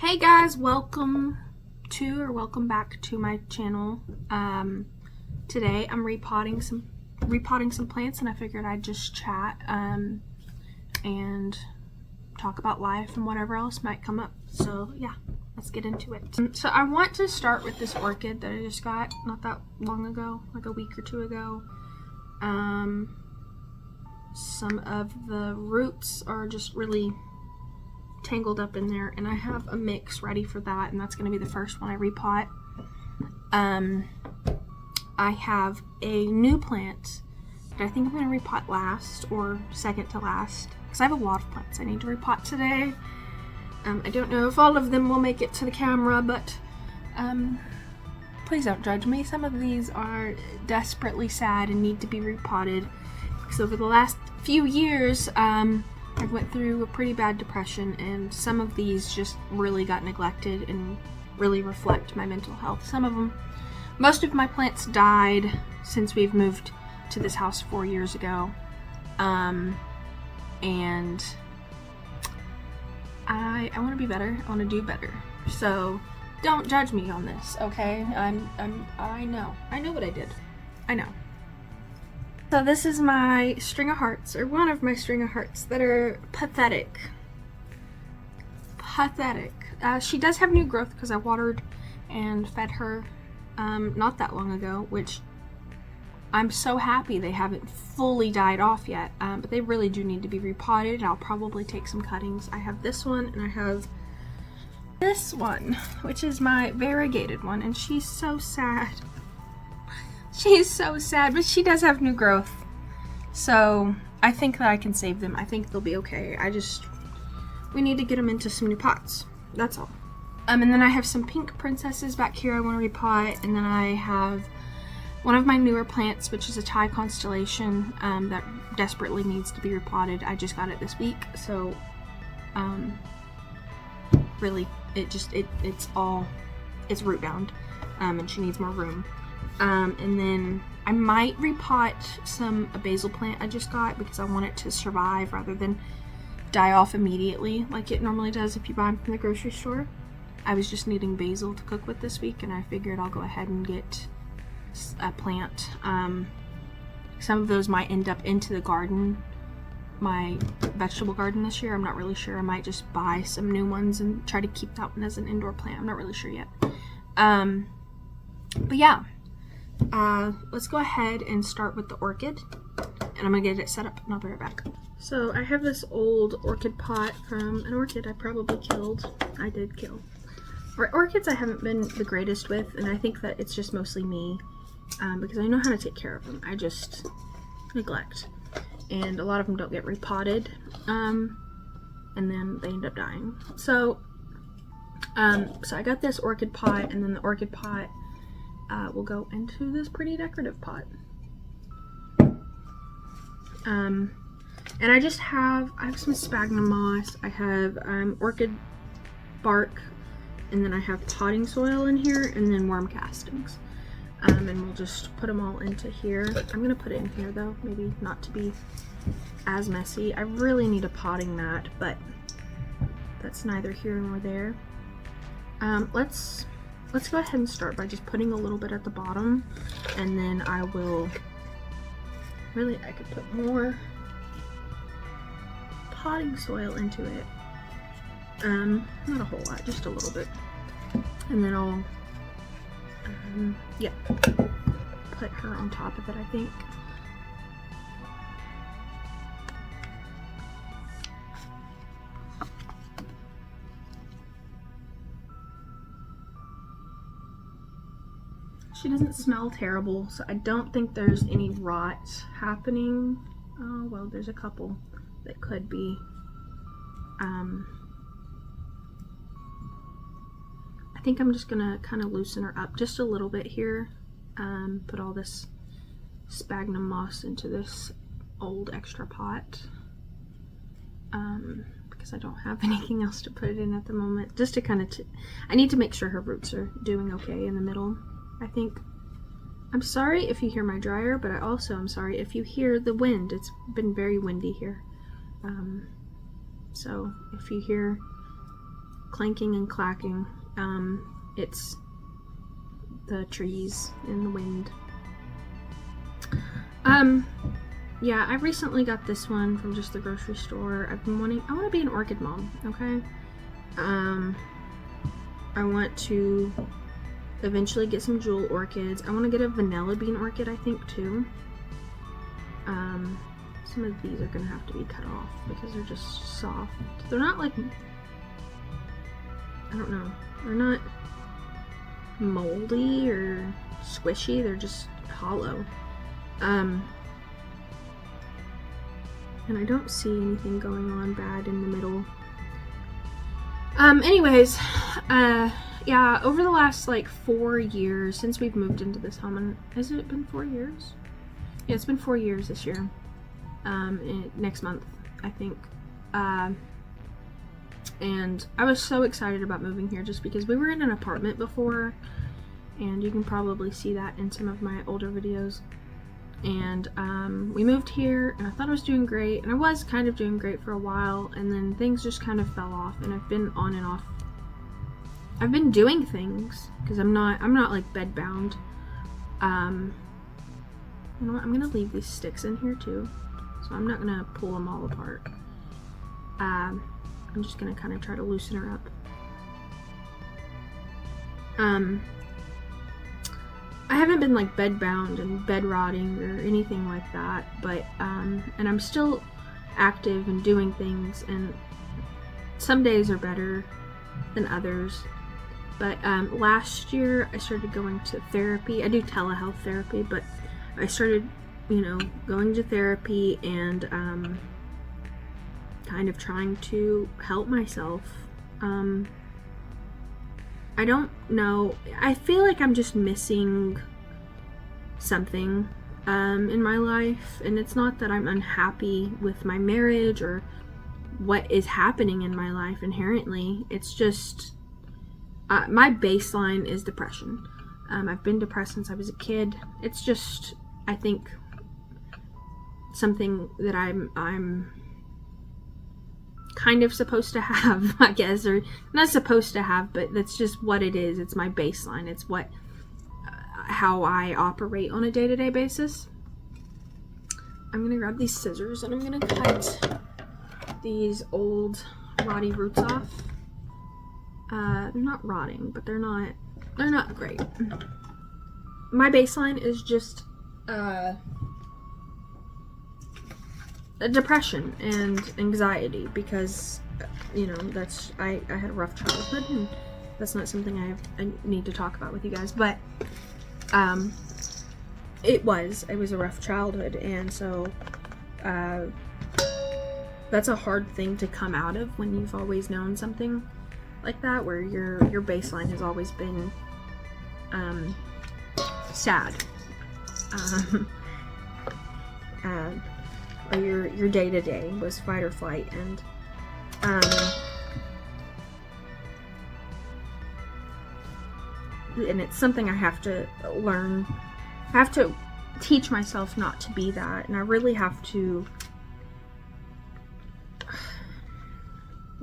Hey guys, welcome back to my channel. Today I'm repotting some plants, and I figured I'd just chat and talk about life and whatever else might come up. So yeah, let's get into it. So I want to start with this orchid that I just got not that long ago, like a week or two ago. Some of the roots are just really tangled up in there, and I have a mix ready for that, and that's going to be the first one I repot. I have a new plant that I think I'm going to repot last or second to last, because I have a lot of plants I need to repot today. I don't know if all of them will make it to the camera, but please don't judge me. Some of these are desperately sad and need to be repotted, because over the last few years I went through a pretty bad depression, and some of these just really got neglected and really reflect my mental health. Most of my plants died since we've moved to this house 4 years ago, and I want to be better. I want to do better. So don't judge me on this, okay? I know what I did. I know. So this is my string of hearts, or one of my string of hearts that are pathetic. She does have new growth because I watered and fed her not that long ago, which I'm so happy they haven't fully died off yet, but they really do need to be repotted. I'll probably take some cuttings. I have this one, and I have this one, which is my variegated one, and she's so sad. She's so sad, but she does have new growth. So I think that I can save them. I think they'll be okay. We need to get them into some new pots. That's all. And then I have some pink princesses back here I want to repot. And then I have one of my newer plants, which is a Thai Constellation that desperately needs to be repotted. I just got it this week. So really, it's root bound, and she needs more room. And then I might repot a basil plant I just got, because I want it to survive rather than die off immediately like it normally does if you buy them from the grocery store. I was just needing basil to cook with this week, and I figured I'll go ahead and get a plant. Some of those might end up into the garden, my vegetable garden this year. I'm not really sure. I might just buy some new ones and try to keep that one as an indoor plant. I'm not really sure yet. But yeah. Let's go ahead and start with the orchid, and I'm gonna get it set up and I'll be right back. So I have this old orchid pot from an orchid I probably killed. I did kill. Orchids I haven't been the greatest with, and I think that it's just mostly me, because I know how to take care of them. I just neglect, and a lot of them don't get repotted, and then they end up dying. So I got this orchid pot, and then the orchid pot will go into this pretty decorative pot. And I have some sphagnum moss, I have orchid bark, and then I have potting soil in here, and then worm castings. And we'll just put them all into here. I'm gonna put it in here though, maybe not to be as messy. I really need a potting mat, but that's neither here nor there. Let's go ahead and start by just putting a little bit at the bottom, and then I could put more potting soil into it. Not a whole lot, just a little bit. And then I'll, put her on top of it, I think. She doesn't smell terrible, so I don't think there's any rot happening. Oh, well, there's a couple that could be. I think I'm just gonna kind of loosen her up just a little bit here. Put all this sphagnum moss into this old extra pot. Because I don't have anything else to put it in at the moment. Just to kind of, I need to make sure her roots are doing okay in the middle, I think. I'm sorry if you hear my dryer, but I also am sorry if you hear the wind. It's been very windy here. So if you hear clanking and clacking. It's the trees in the wind. Yeah, I recently got this one from just the grocery store. I want to be an orchid mom, okay? I want to eventually get some jewel orchids. I want to get a vanilla bean orchid, I think, too. Some of these are gonna have to be cut off because they're just soft. They're not like, I don't know, they're not moldy or squishy, they're just hollow. And I don't see anything going on bad in the middle. Anyways, yeah, over the last like 4 years since we've moved into this home, and has it been 4 years? Yeah, it's been 4 years this year. Next month, I think. And I was so excited about moving here just because we were in an apartment before, and you can probably see that in some of my older videos. And we moved here, and I thought I was doing great, and I was kind of doing great for a while, and then things just kind of fell off, and I've been on and off. I've been doing things because I'm not like bed bound. You know what? I'm gonna leave these sticks in here too, so I'm not gonna pull them all apart. I'm just gonna kind of try to loosen her up. I haven't been like bed bound and bed rotting or anything like that, but and I'm still active and doing things, and some days are better than others. But last year I started going to therapy. I do telehealth therapy, but I started, you know, going to therapy and kind of trying to help myself. I don't know. I feel like I'm just missing something in my life, and it's not that I'm unhappy with my marriage or what is happening in my life inherently. It's just my baseline is depression. I've been depressed since I was a kid. It's just, I think, something that I'm kind of supposed to have, I guess, or not supposed to have, but that's just what it is. It's my baseline. It's what how I operate on a day-to-day basis. I'm gonna grab these scissors and I'm gonna cut these old rotty roots off. They're not rotting, but they're not great. My baseline is just depression and anxiety because, you know, that's I had a rough childhood, and that's not something I need to talk about with you guys, but it was a rough childhood, and so that's a hard thing to come out of when you've always known something like that, where your baseline has always been sad, or your day-to-day was fight or flight, and it's something I have to learn. I have to teach myself not to be that, and I really have to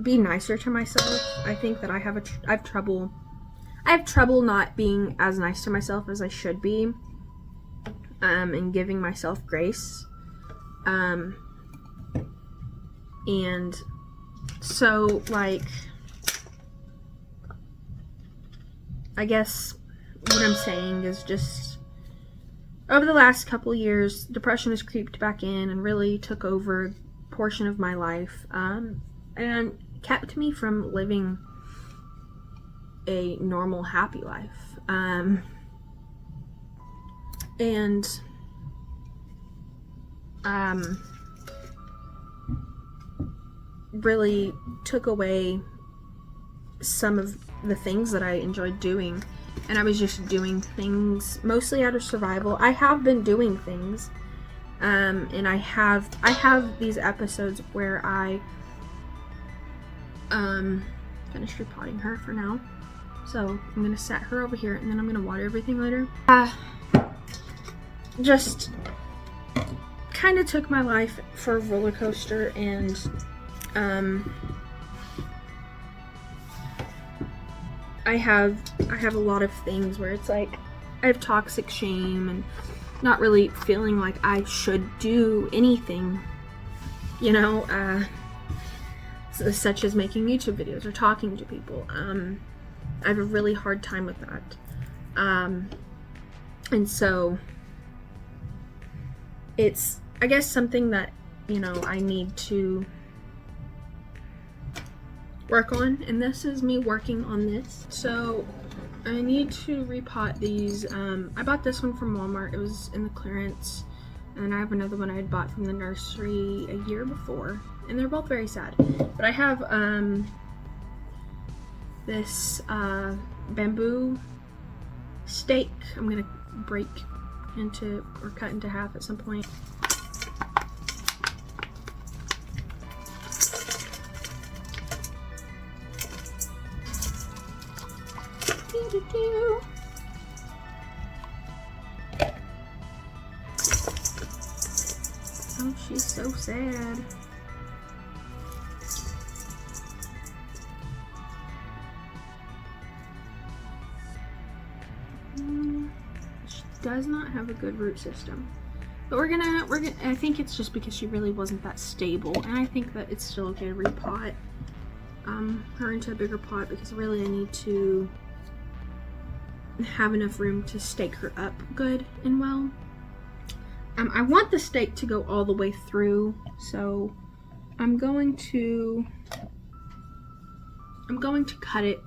be nicer to myself. I think that I have trouble not being as nice to myself as I should be, and giving myself grace. And so, like, I guess what I'm saying is just over the last couple years, depression has creeped back in and really took over a portion of my life, and kept me from living a normal, happy life. Really took away some of the things that I enjoyed doing, and I was just doing things mostly out of survival. I have been doing things, and I have these episodes where I finished repotting her for now, so I'm gonna set her over here, and then I'm gonna water everything later. Just kind of took my life for a roller coaster, and I have a lot of things where it's like I have toxic shame and not really feeling like I should do anything, you know, such as making YouTube videos or talking to people. I have a really hard time with that. And so it's, I guess, something that, you know, I need to work on, and this is me working on this. So I need to repot these. I bought this one from Walmart. It was in the clearance, and I have another one I had bought from the nursery a year before, and they're both very sad. But I have this bamboo stake I'm gonna break into or cut into half at some point. Oh, she's so sad. She does not have a good root system. But we're gonna, I think it's just because she really wasn't that stable, and I think that it's still okay to repot her into a bigger pot, because really I need to have enough room to stake her up good and well. I want the stake to go all the way through, so I'm going to cut it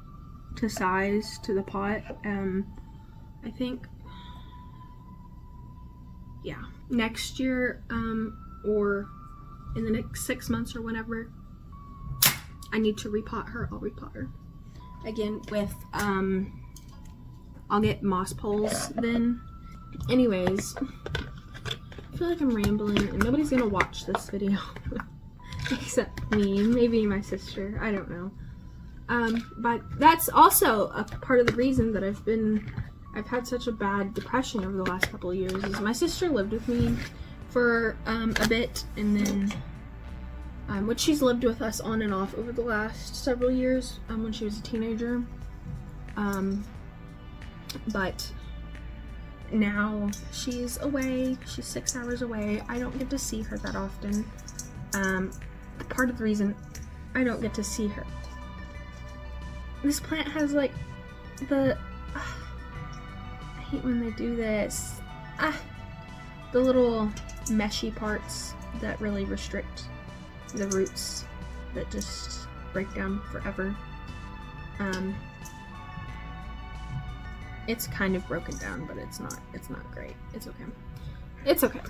to size to the pot. I think, yeah, next year or in the next 6 months or whenever I need to repot her, I'll repot her again with I'll get moss poles then. Anyways, I feel like I'm rambling and nobody's gonna watch this video except me, maybe my sister, I don't know. But that's also a part of the reason that I've had such a bad depression over the last couple of years, is my sister lived with me for a bit, and then which she's lived with us on and off over the last several years when she was a teenager. But now she's away, she's 6 hours away. I don't get to see her that often. Part of the reason I don't get to see her, this plant has like the, I hate when they do this, the little meshy parts that really restrict the roots that just break down forever. It's kind of broken down, but it's not great. It's okay. It's okay.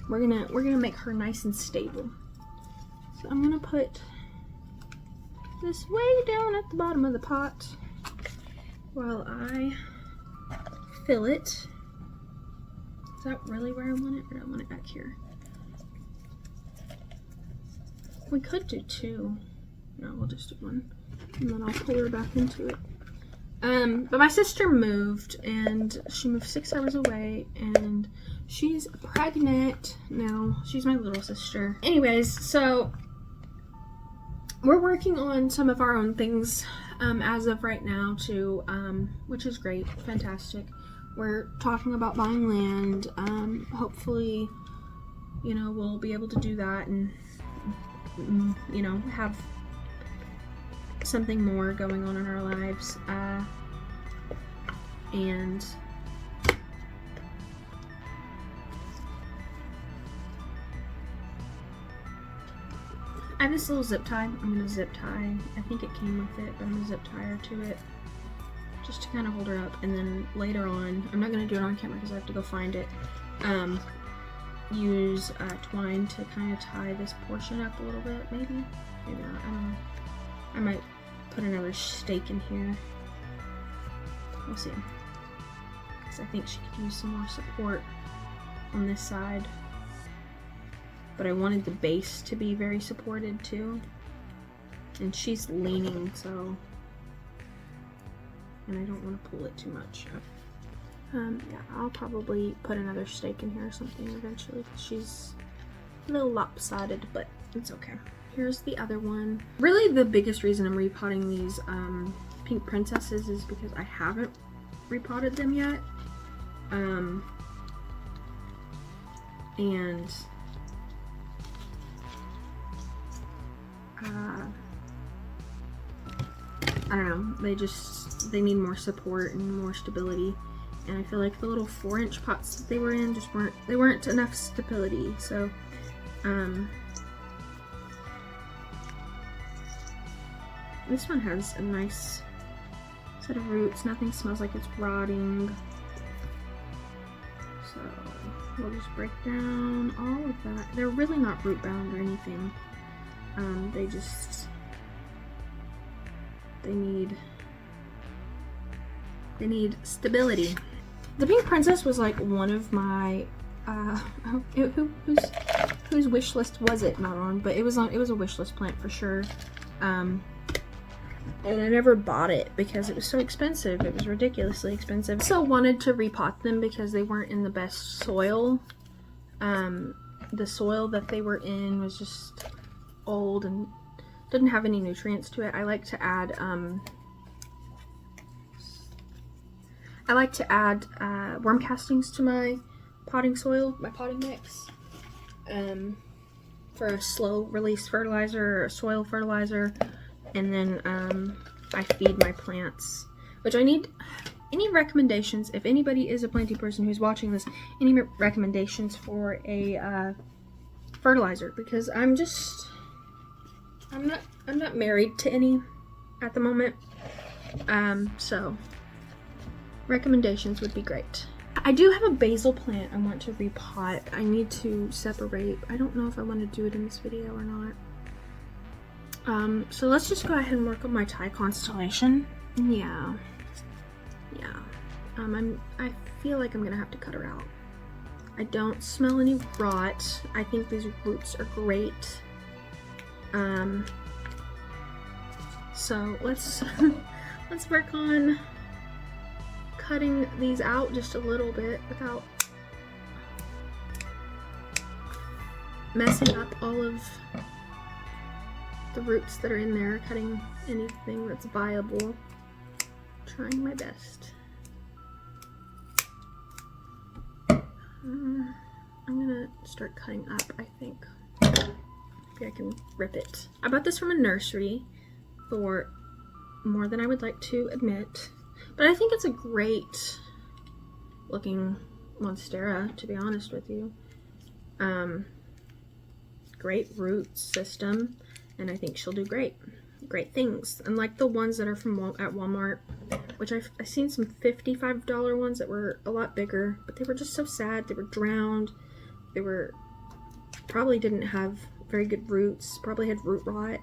We're gonna make her nice and stable. So I'm gonna put this way down at the bottom of the pot while I fill it. Is that really where I want it, or do I want it back here? We could do two. No, we'll just do one, and then I'll pull her back into it. But my sister moved, and she moved 6 hours away, and she's pregnant now. She's my little sister. Anyways, so we're working on some of our own things as of right now too, which is great, fantastic. We're talking about buying land. Hopefully, you know, we'll be able to do that and, you know, have something more going on in our lives. And I have this little zip tie. I'm gonna zip tie. I think it came with it, but I'm gonna zip tie her to it just to kind of hold her up. And then later on, I'm not gonna do it on camera because I have to go find it. Use twine to kind of tie this portion up a little bit, maybe not. I don't know. I might put another stake in here. We'll see. Because I think she could use some more support on this side. But I wanted the base to be very supported too. And she's leaning, so. And I don't want to pull it too much. Yeah, I'll probably put another stake in here or something eventually. She's a little lopsided, but it's okay. here's the other one. Really the biggest reason I'm repotting these pink princesses is because I haven't repotted them yet. And I don't know, they need more support and more stability, and I feel like the little 4-inch pots that they were in just weren't enough stability. So this one has a nice set of roots. Nothing smells like it's rotting. So we'll just break down all of that. They're really not root bound or anything. They need stability. The pink princess was like one of my whose wish list was it not on, but it was a wish list plant for sure. And I never bought it because it was so expensive. It was ridiculously expensive. I also wanted to repot them because they weren't in the best soil. The soil that they were in was just old and didn't have any nutrients to it. I like to add worm castings to my potting soil, my potting mix, for a slow release fertilizer or a soil fertilizer, and then I feed my plants, which I need. Any recommendations, if anybody is a planty person who's watching this, any recommendations for a fertilizer, because I'm not married to any at the moment, so recommendations would be great. I do have a basil plant I want to repot. I need to separate. I don't know if I want to do it in this video or not. So let's just go ahead and work on my Thai Constellation. Yeah. I feel like I'm gonna have to cut her out. I don't smell any rot. I think these roots are great. So let's work on cutting these out just a little bit without messing up all of the roots that are in there, cutting anything that's viable. Trying my best. I'm gonna start cutting up, I think. Maybe I can rip it. I bought this from a nursery for more than I would like to admit, but I think it's a great looking Monstera, to be honest with you. Great root system, and I think she'll do great things. Unlike the ones that are from at Walmart, which I've seen some $55 ones that were a lot bigger, but they were just so sad. They were drowned. They probably didn't have very good roots, probably had root rot.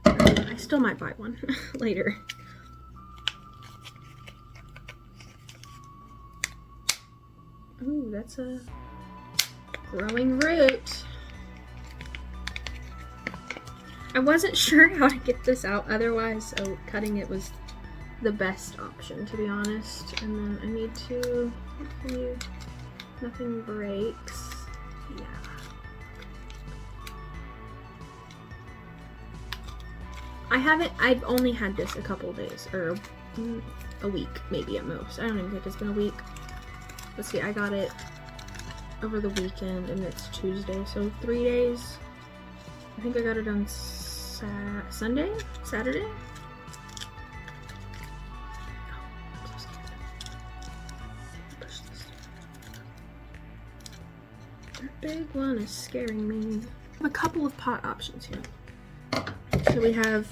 I still might buy one later. Ooh, that's a growing root. I wasn't sure how to get this out otherwise, so cutting it was the best option, to be honest. And then I need to, hopefully nothing breaks. Yeah. I've only had this a couple days, or a week maybe at most. I don't even think it's been a week. Let's see, I got it over the weekend and it's Tuesday, so 3 days. I think I got it on Saturday? Oh, I'm so scared. Push this. That big one is scaring me. I have a couple of pot options here. So we have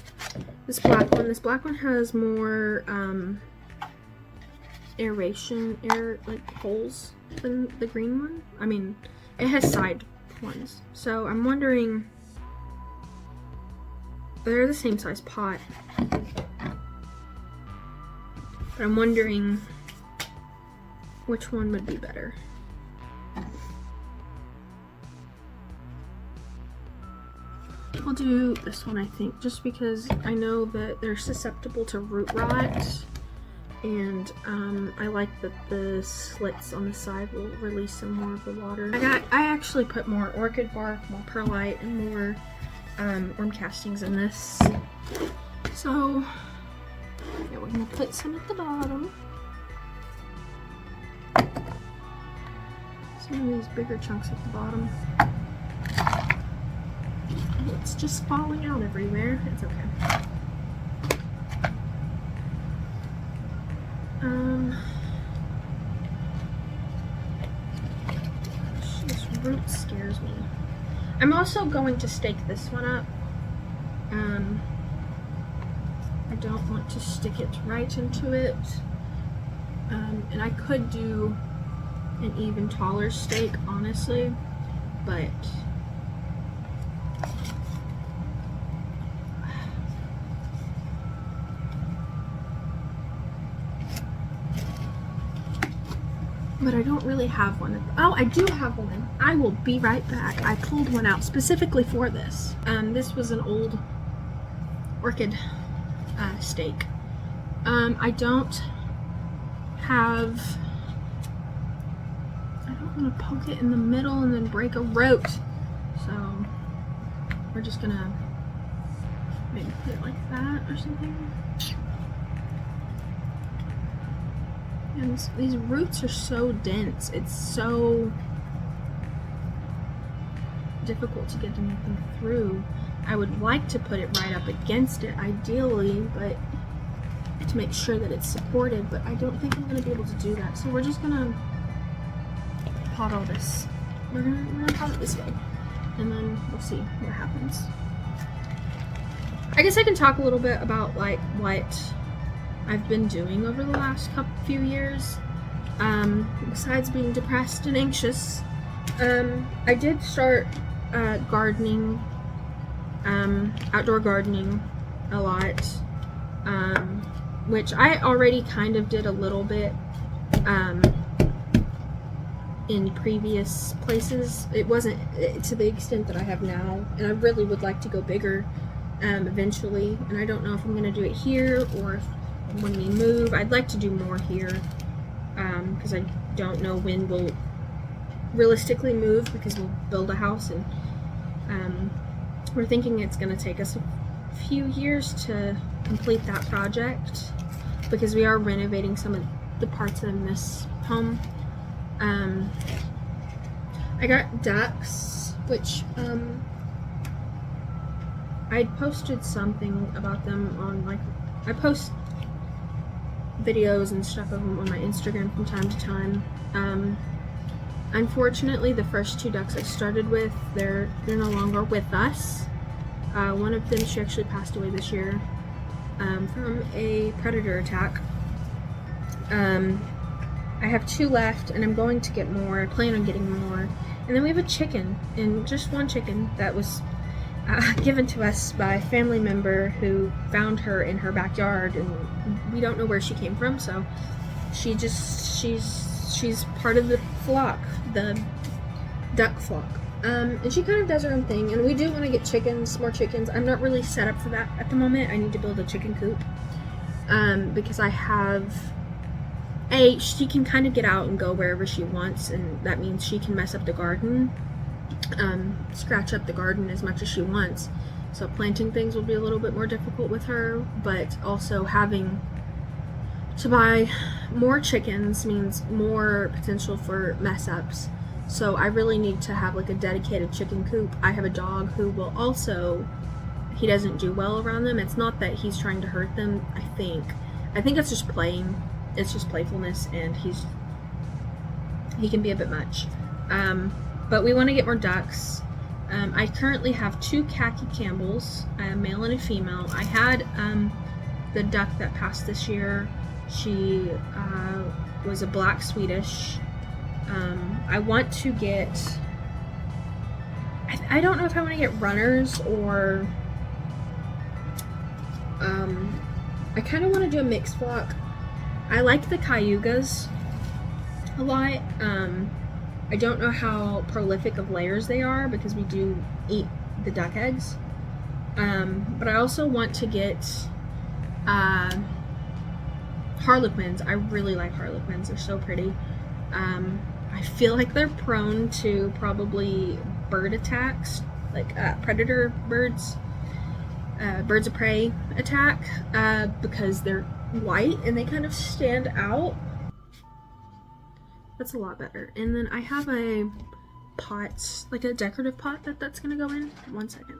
this black one. This black one has more aeration, like holes than the green one. I mean, it has side ones. So I'm wondering, they're the same size pot, but I'm wondering which one would be better. I'll do this one, I think, just because I know that they're susceptible to root rot, and I like that the slits on the side will release some more of the water. I actually put more orchid bark, more perlite, and more worm castings in this. So yeah, we're gonna put some at the bottom. Some of these bigger chunks at the bottom. It's just falling out everywhere. It's okay. This root scares me. I'm also going to stake this one up. I don't want to stick it right into it. And I could do an even taller stake, honestly, but I don't really have one. Oh, I do have one. I will be right back. I pulled one out specifically for this. This was an old orchid stake. I don't want to poke it in the middle and then break a root. So we're just gonna maybe put it like that or something. And these roots are so dense. It's so difficult to get anything through. I would like to put it right up against it, ideally, but to make sure that it's supported, but I don't think I'm going to be able to do that. So we're just going to pot all this. We're gonna pot it this way, and then we'll see what happens. I guess I can talk a little bit about like what I've been doing over the last few years, besides being depressed and anxious. I did start gardening, outdoor gardening a lot, which I already kind of did a little bit in previous places. It wasn't to the extent that I have now, and I really would like to go bigger eventually, and I don't know if I'm going to do it here or if when we move. I'd like to do more here, because I don't know when we'll realistically move, because we'll build a house, and we're thinking it's going to take us a few years to complete that project, because we are renovating some of the parts in this home. I got ducks, which I'd posted something about them on, like, I post videos and stuff of them on my Instagram from time to time. Unfortunately, the first two ducks I started with, they're no longer with us. One of them, she actually passed away this year from a predator attack. I have two left, and I'm going to get more. I plan on getting more. And then we have a chicken, and just one chicken that was given to us by a family member who found her in her backyard, and we don't know where she came from, so she's part of the flock, the duck flock. And she kind of does her own thing, and we do want to get chickens, more chickens. I'm not really set up for that at the moment. I need to build a chicken coop, because I have she can kind of get out and go wherever she wants, and that means she can mess up the garden, scratch up the garden as much as she wants. So planting things will be a little bit more difficult with her, but also having to buy more chickens means more potential for mess ups. So I really need to have like a dedicated chicken coop. I have a dog who will also, he doesn't do well around them. It's not that he's trying to hurt them, I think it's just playing. It's just playfulness, and he can be a bit much. But we want to get more ducks. I currently have two khaki Campbells, a male and a female. I had the duck that passed this year. She was a black Swedish. I want to get, I don't know if I want to get runners or I kind of want to do a mixed flock. I like the cayugas a lot. I don't know how prolific of layers they are, because we do eat the duck eggs. But I also want to get harlequins. I really like harlequins. They're so pretty. I feel like they're prone to probably bird attacks like predator birds, birds of prey attack, because they're white and they kind of stand out. That's a lot better. And then I have a pot, like a decorative pot that's gonna go in. One second.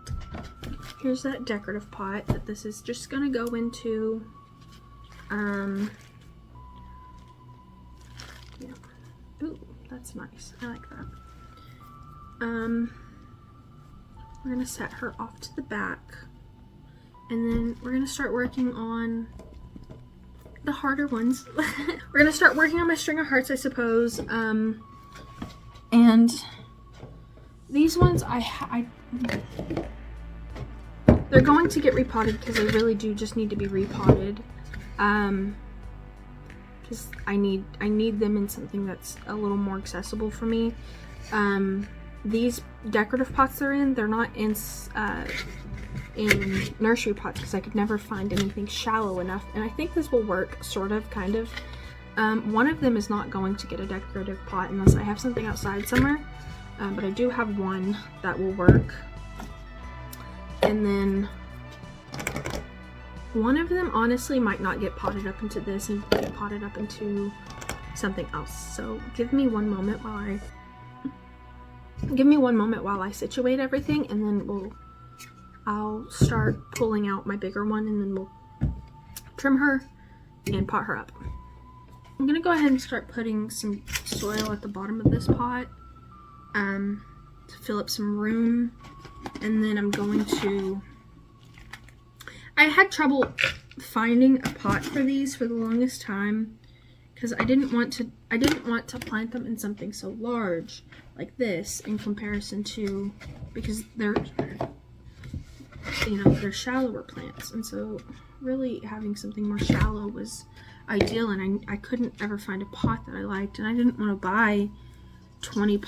Here's that decorative pot that this is just gonna go into. Yeah. Ooh, that's nice. I like that. We're gonna set her off to the back, and then we're gonna start working on the harder ones. We're gonna start working on my string of hearts, I suppose. And these ones, they're going to get repotted because they really do just need to be repotted. Just I need them in something that's a little more accessible for me. These decorative pots they're not in nursery pots because I could never find anything shallow enough, and I think this will work, sort of, kind of. One of them is not going to get a decorative pot unless I have something outside somewhere, but I do have one that will work. And then one of them honestly might not get potted up into this and get potted up into something else. So give me one moment while I situate everything, and then I'll start pulling out my bigger one, and then we'll trim her and pot her up. I'm gonna go ahead and start putting some soil at the bottom of this pot to fill up some room, and then I'm going to. I had trouble finding a pot for these for the longest time because I didn't want to plant them in something so large like this in comparison to, because they're shallower plants, and so really having something more shallow was ideal, and I couldn't ever find a pot that I liked, and I didn't want to buy 20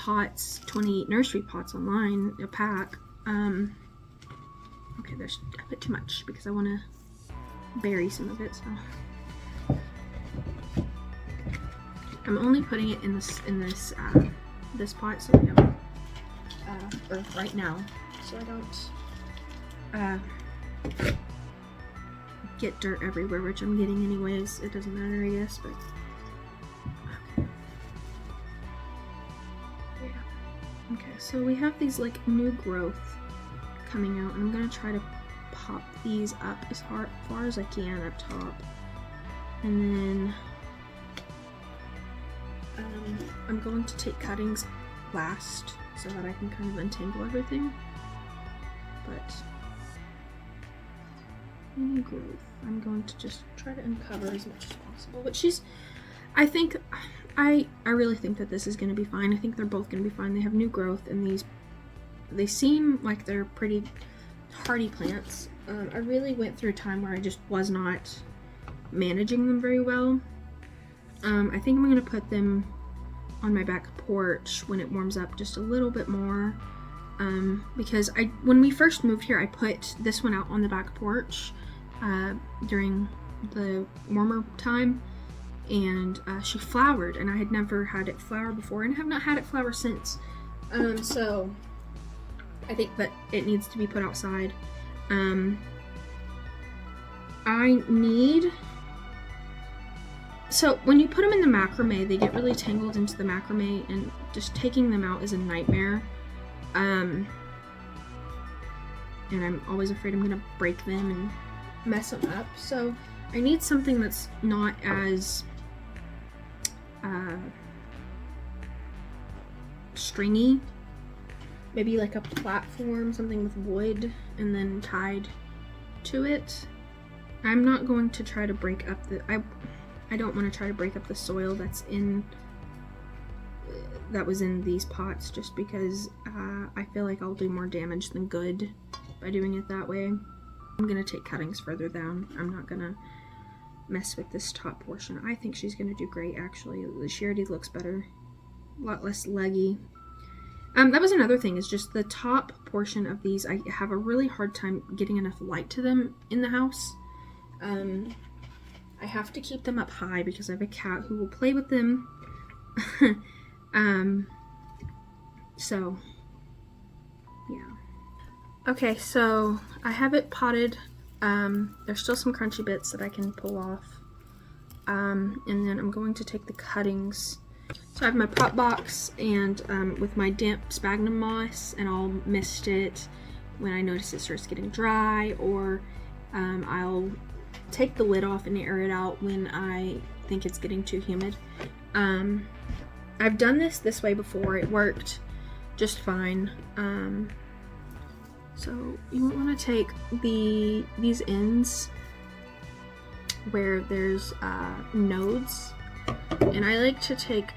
nursery pots online, a pack. Okay, there's a bit too much because I want to bury some of it, so I'm only putting it in this pot so I don't, or right now, so I don't get dirt everywhere, which I'm getting anyways. It doesn't matter, I guess, but okay. Yeah. Okay, so we have these like new growth coming out, and I'm gonna try to pop these up as far as I can up top, and then I'm going to take cuttings last so that I can kind of untangle everything. But new growth, I'm going to just try to uncover as much as possible. But I think, I really think that this is going to be fine. I think they're both going to be fine. They have new growth, and they seem like they're pretty hardy plants. I really went through a time where I just was not managing them very well. I think I'm going to put them on my back porch when it warms up just a little bit more. Because when we first moved here, I put this one out on the back porch during the warmer time, and she flowered, and I had never had it flower before, and have not had it flower since. So I think that it needs to be put outside. So when you put them in the macrame, they get really tangled into the macrame, and just taking them out is a nightmare. And I'm always afraid I'm gonna break them and mess them up. So I need something that's not as stringy. Maybe like a platform, something with wood and then tied to it. I'm not going to try to break up I don't want to try to break up the soil that was in these pots, just because I feel like I'll do more damage than good by doing it that way. I'm gonna take cuttings further down. I'm not gonna mess with this top portion. I think she's gonna do great, actually. She already looks better, a lot less leggy. That was another thing, is just the top portion of these. I have a really hard time getting enough light to them in the house. I have to keep them up high because I have a cat who will play with them. So yeah, Okay, so I have it potted. There's still some crunchy bits that I can pull off. And then I'm going to take the cuttings. So I have my pot box and with my damp sphagnum moss, and I'll mist it when I notice it starts getting dry, or I'll take the lid off and air it out when I think it's getting too humid. I've done this way before. It worked just fine. So you want to take these ends where there's nodes, and I like to take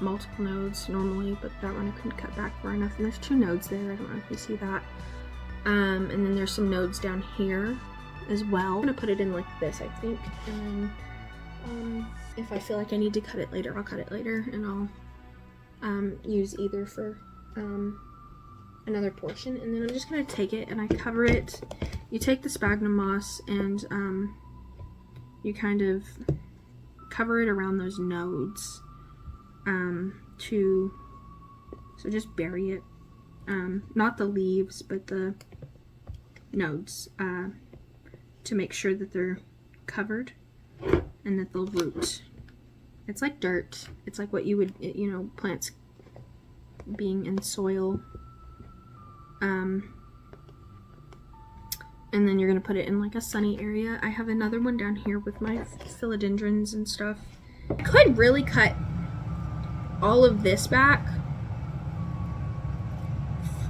multiple nodes normally, but that one I couldn't cut back far enough, and there's 2 nodes there. I don't know if you see that. And then there's some nodes down here as well. I'm gonna put it in like this, I think, and then if I feel like I need to cut it later, I'll cut it later, and I'll use either for another portion. And then I'm just gonna take it and I cover it. You take the sphagnum moss and you kind of cover it around those nodes so just bury it, not the leaves but the nodes, to make sure that they're covered and that they'll root. It's like dirt. It's like what you would, you know, plants being in soil. And then you're gonna put it in like a sunny area. I have another one down here with my philodendrons and stuff. I could really cut all of this back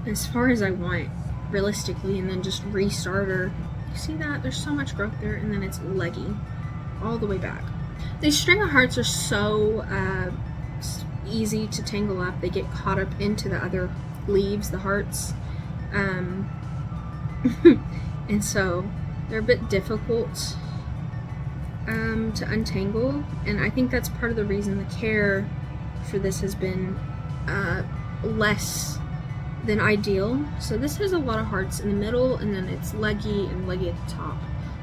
as far as I want, realistically, and then just restart her. You see that? There's so much growth there, and then it's leggy all the way back. These string of hearts are so easy to tangle up. They get caught up into the other leaves, the hearts. And so they're a bit difficult to untangle, and I think that's part of the reason the care for this has been less than ideal. So this has a lot of hearts in the middle, and then it's leggy and leggy at the top.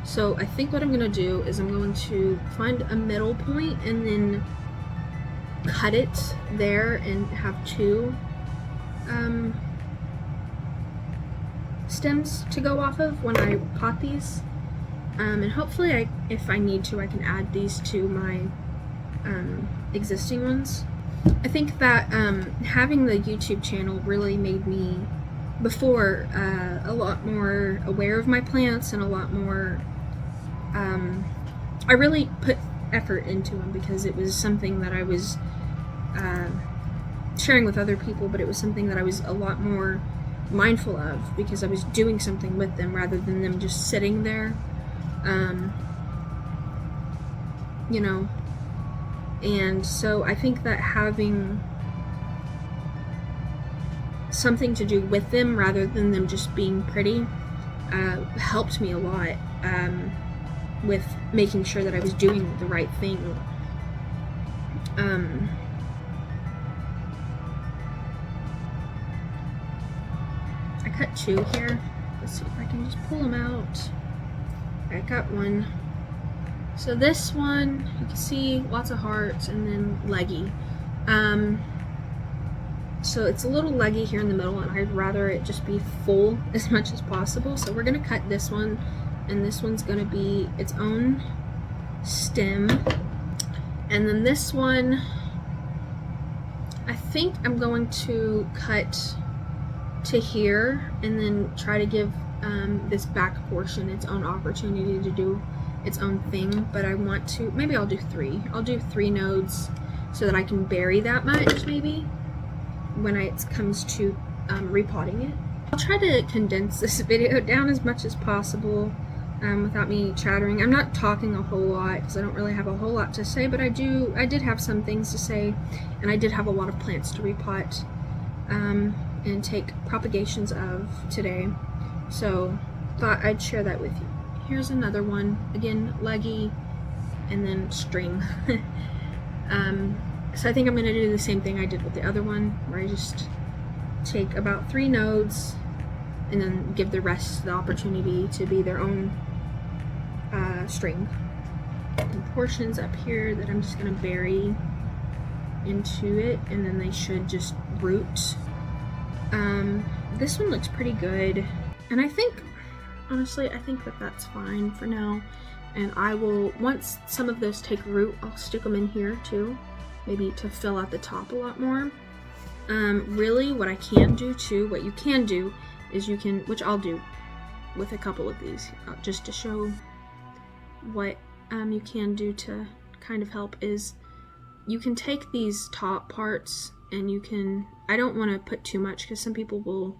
So I think what I'm going to do is I'm going to find a middle point and then cut it there and have 2 stems to go off of when I pot these, and hopefully if I need to, I can add these to my existing ones. I think that having the YouTube channel really made me, before, a lot more aware of my plants, and a lot more, I really put effort into them because it was something that I was sharing with other people, but it was something that I was a lot more mindful of because I was doing something with them rather than them just sitting there, you know. And so I think that having something to do with them rather than them just being pretty helped me a lot with making sure that I was doing the right thing. I cut 2 here. Let's see if I can just pull them out. I got 1. So this one, you can see lots of hearts and then leggy. So it's a little leggy here in the middle, and I'd rather it just be full as much as possible. So we're gonna cut this one, and this one's gonna be its own stem. And then this one, I think I'm going to cut to here and then try to give this back portion its own opportunity to do its own thing. But I want to, maybe I'll do 3. I'll do 3 nodes so that I can bury that much maybe when it comes to repotting it. I'll try to condense this video down as much as possible without me chattering. I'm not talking a whole lot because I don't really have a whole lot to say, but I did have some things to say, and I did have a lot of plants to repot and take propagations of today, so thought I'd share that with you. Here's another one, again leggy and then string. So I think I'm going to do the same thing I did with the other one, where I just take about 3 nodes and then give the rest the opportunity to be their own string. And portions up here that I'm just going to bury into it, and then they should just root. This one looks pretty good. And I think, honestly, I think that that's fine for now. And I will, once some of those take root, I'll stick them in here too, maybe to fill out the top a lot more. Really what I can do too, what you can do is you can, which I'll do with a couple of these, just to show what you can do to kind of help, is you can take these top parts and you can, I don't want to put too much because some people will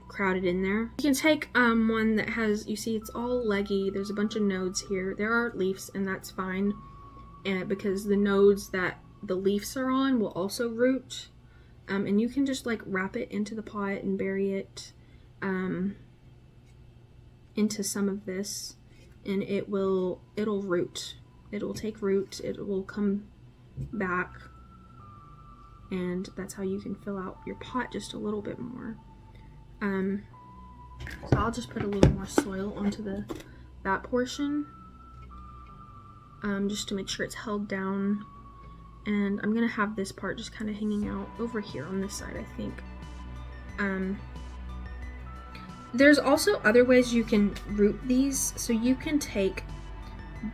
crowd it in there. You can take one that has, you see it's all leggy, there's a bunch of nodes here, there are leaves and that's fine, and because the nodes that the leaves are on will also root, and you can just like wrap it into the pot and bury it into some of this, and it'll root, it'll take root, it will come back, and that's how you can fill out your pot just a little bit more. So I'll just put a little more soil onto that portion, just to make sure it's held down. And I'm gonna have this part just kind of hanging out over here on this side, I think. There's also other ways you can root these. So you can take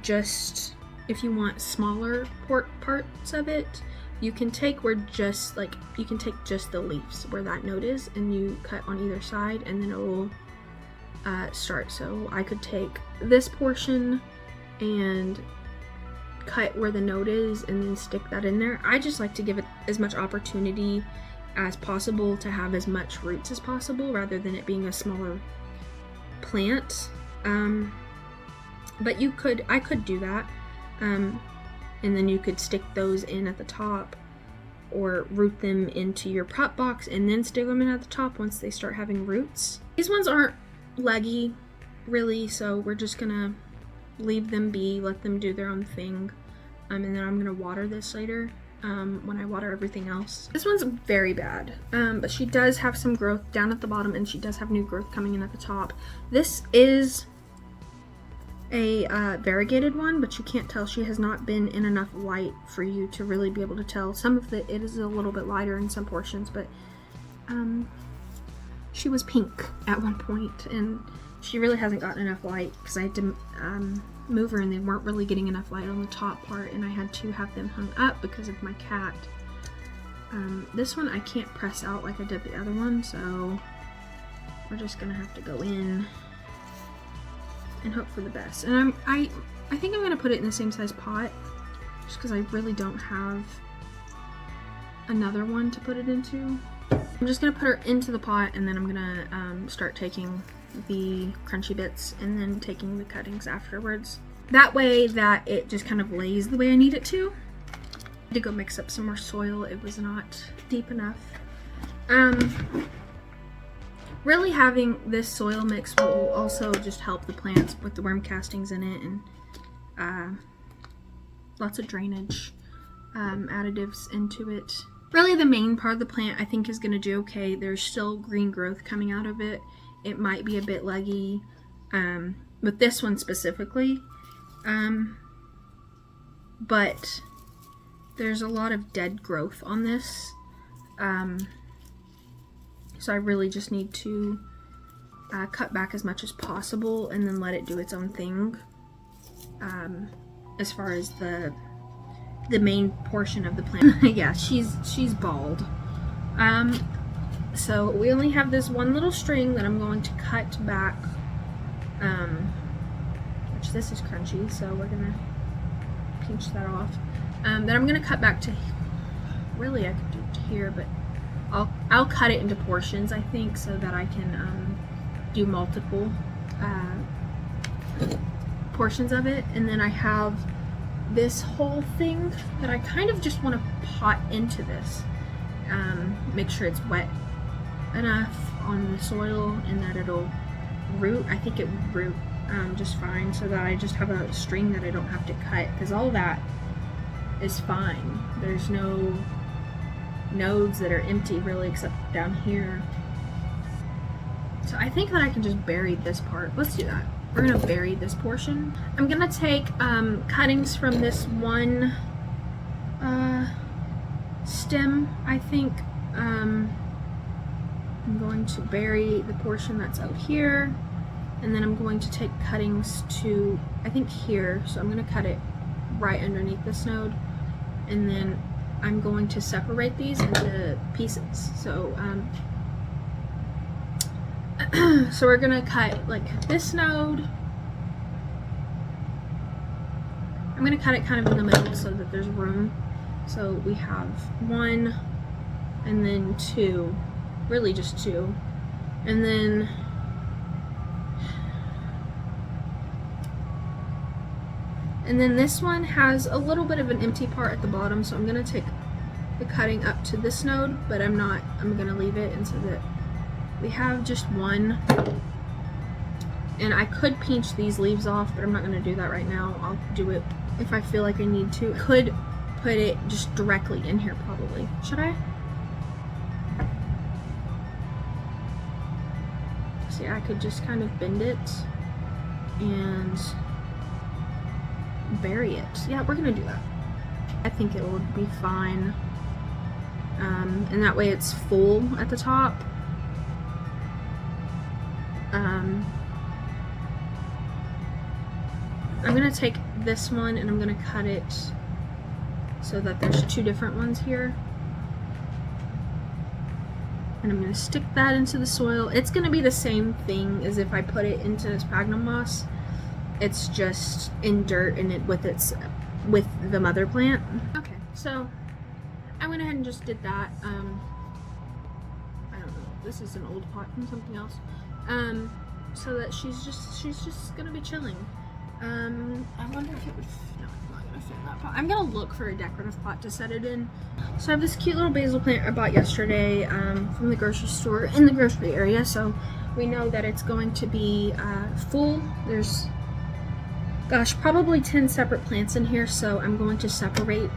just, if you want smaller parts of it, you can take where just like, you can take just the leaves where that node is and you cut on either side and then it will start. So I could take this portion and cut where the node is and then stick that in there. I just like to give it as much opportunity as possible to have as much roots as possible rather than it being a smaller plant. But I could do that. And then you could stick those in at the top or root them into your prop box and then stick them in at the top once they start having roots. These ones aren't leggy really, so we're just gonna leave them be, let them do their own thing. And then I'm gonna water this later when I water everything else. This one's very bad, but she does have some growth down at the bottom and she does have new growth coming in at the top. This is a variegated one, but you can't tell. She has not been in enough light for you to really be able to tell. Some of it is a little bit lighter in some portions, but she was pink at one point and she really hasn't gotten enough light because I had to move her and they weren't really getting enough light on the top part and I had to have them hung up because of my cat. This one I can't press out like I did the other one, so we're just gonna have to go in and hope for the best. And I think I'm gonna put it in the same size pot just because I really don't have another one to put it into. I'm just gonna put her into the pot and then I'm gonna start taking the crunchy bits and then taking the cuttings afterwards. That way that it just kind of lays the way I need it to. I had to go mix up some more soil. It was not deep enough. Really having this soil mix will also just help the plants with the worm castings in it and lots of drainage additives into it. Really the main part of the plant I think is going to do okay. There's still green growth coming out of it. It might be a bit leggy with this one specifically, but there's a lot of dead growth on this. So I really just need to cut back as much as possible and then let it do its own thing as far as the main portion of the plant. Yeah, she's bald. So we only have this one little string that I'm going to cut back, which this is crunchy, so we're gonna pinch that off. Then I'm gonna cut back to, really I could do it here, but I'll cut it into portions, I think, so that I can do multiple portions of it. And then I have this whole thing that I kind of just want to pot into this. Make sure it's wet enough on the soil and that it'll root. I think it would root just fine, so that I just have a string that I don't have to cut, because all that is fine. There's no nodes that are empty really except down here. So I think that I can just bury this part. Let's do that. We're gonna bury this portion. I'm gonna take cuttings from this one stem, I think. I'm going to bury the portion that's out here, and then I'm going to take cuttings to, I think here, so I'm going to cut it right underneath this node, and then I'm going to separate these into pieces. So so we're gonna cut like this node. I'm gonna cut it kind of in the middle so that there's room. So we have 1 and then 2, really just 2, and then this one has a little bit of an empty part at the bottom, so I'm gonna take the cutting up to this node, but I'm gonna leave it, and so that we have just 1. And I could pinch these leaves off, but I'm not gonna do that right now. I'll do it if I feel like I need to. Could put it just directly in here probably. Should I? See, I could just kind of bend it and bury it. Yeah, we're gonna do that. I think it would be fine. And that way it's full at the top. I'm gonna take this one and I'm gonna cut it so that there's 2 different ones here. And I'm gonna stick that into the soil. It's gonna be the same thing as if I put it into sphagnum moss. It's just in dirt and with the mother plant. Okay, so I went ahead and just did that. I don't know. This is an old pot from something else. So that she's just gonna be chilling. I wonder if it would. No, it's not gonna fit in that pot. I'm gonna look for a decorative pot to set it in. So I have this cute little basil plant I bought yesterday from the grocery store in the grocery area. So we know that it's going to be full. There's, gosh, probably 10 separate plants in here. So I'm going to separate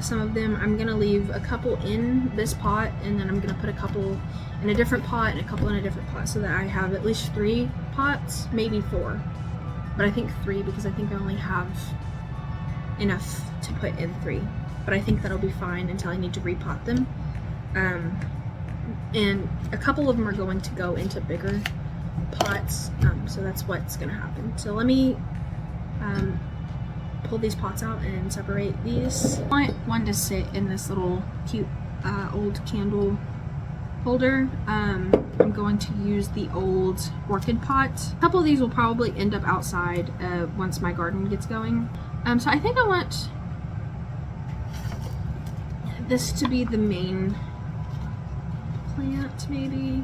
some of them. I'm gonna leave a couple in this pot, and then I'm gonna put a couple in a different pot and a couple in a different pot, so that I have at least 3 pots, maybe 4. But I think 3, because I think I only have enough to put in 3. But I think that'll be fine until I need to repot them. And a couple of them are going to go into bigger pots, so that's what's gonna happen. So let me pull these pots out and separate these. I want one to sit in this little cute old candle holder. I'm going to use the old orchid pot. A couple of these will probably end up outside once my garden gets going. So I think I want this to be the main plant, maybe.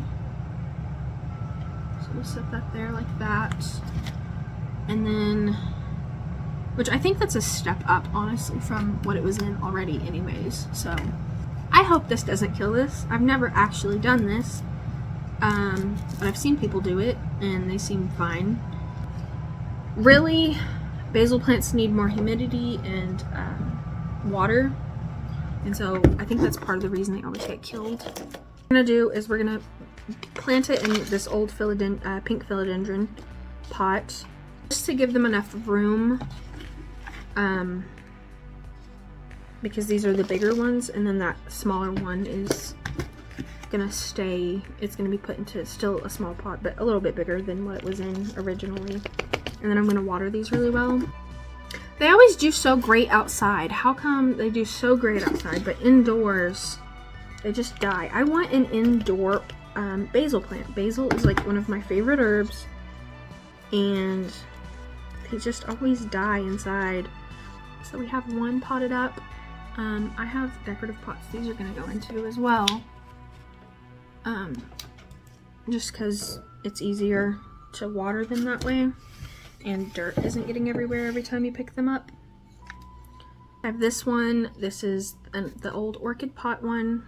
So we'll set that there like that. And then, which I think that's a step up, honestly, from what it was in already anyways. So I hope this doesn't kill this. I've never actually done this, but I've seen people do it and they seem fine. Really, basil plants need more humidity and water, and so I think that's part of the reason they always get killed. What we're gonna do is we're gonna plant it in this old pink philodendron pot, just to give them enough room. Because these are the bigger ones, and then that smaller one is gonna stay, it's gonna be put into still a small pot, but a little bit bigger than what it was in originally. And then I'm gonna water these really well. They always do so great outside. How come they do so great outside, but indoors, they just die? I want an indoor basil plant. Basil is like one of my favorite herbs, and they just always die inside. So we have one potted up. I have decorative pots these are going to go into as well, just because it's easier to water them that way and dirt isn't getting everywhere every time you pick them up. I have this one. This is the old orchid pot one.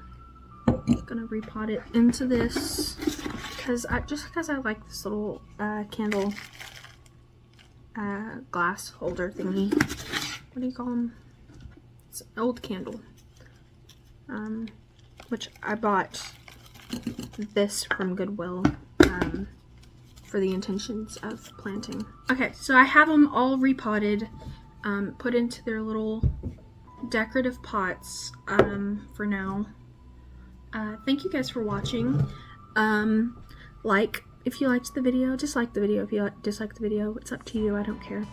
I'm going to repot it into this because I like this little candle glass holder thingy. What do you call them? It's an old candle, which I bought this from Goodwill for the intentions of planting. Okay, so I have them all repotted, put into their little decorative pots for now. Thank you guys for watching. Like if you liked the video, dislike the video if you dislike the video. It's up to you, I don't care.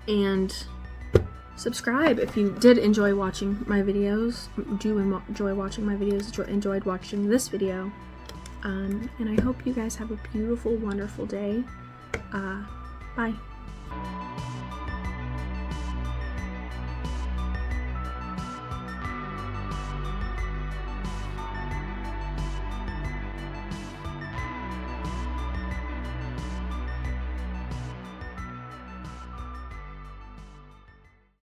And subscribe if you did enjoy watching my videos, enjoyed watching this video. And I hope you guys have a beautiful, wonderful day. Bye.